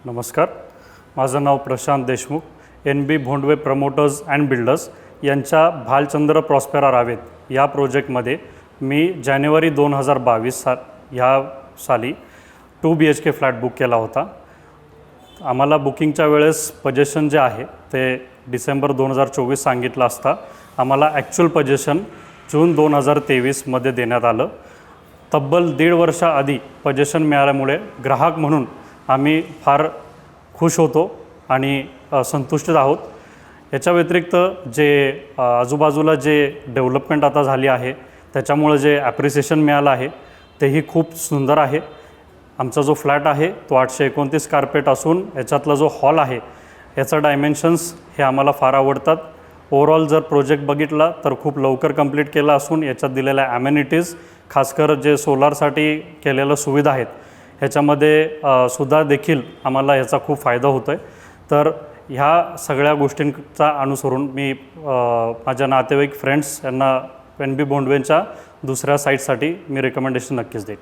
नमस्कार, माझं नाव Prashant Deshmukh. NB Bhondve promoters and builders यांच्या भालचंद्र प्रॉस्पेरा रावेत या प्रोजेक्टमध्ये मी जानेवारी 2022 ह्या साली 2 BHK फ्लॅट बुक केला होता. आम्हाला बुकिंगच्या वेळेस पोजेशन जे आहे ते डिसेंबर 2024 सांगितलं असता आम्हाला ॲक्च्युअल पोजेशन जून 2023मध्ये देण्यात आलं. तब्बल 1.5 वर्षाआधी पोजेशन मिळाल्यामुळे ग्राहक म्हणून आम्ही फार खुश होतो आणि संतुष्ट आहोत. याच्या व्यतिरिक्त जे आजूबाजूला जे डेव्हलपमेंट आता झाली आहे त्याच्यामुळे जे ॲप्रिसिएशन मिळालं आहे तेही खूप सुंदर आहे. आमचा जो फ्लॅट आहे तो 829 कार्पेट असून याच्यातला जो हॉल आहे याचा डायमेन्शन्स हे आम्हाला फार आवडतात. ओव्हरऑल जर प्रोजेक्ट बघितला तर खूप लवकर कंप्लीट केला असून याच्यात दिलेल्या ॲमेनिटीज, खासकर जे सोलारसाठी केलेल्या सुविधा आहेत ह्याच्यामध्ये सुद्धा देखील आम्हाला याचा खूप फायदा होतो आहे. तर ह्या सगळ्या गोष्टींचा अनुसरून मी माझ्या नातेवाईक फ्रेंड्स यांना NB भोंडवेंच्या दुसऱ्या साईटसाठी मी रेकमेंडेशन नक्कीच देईन.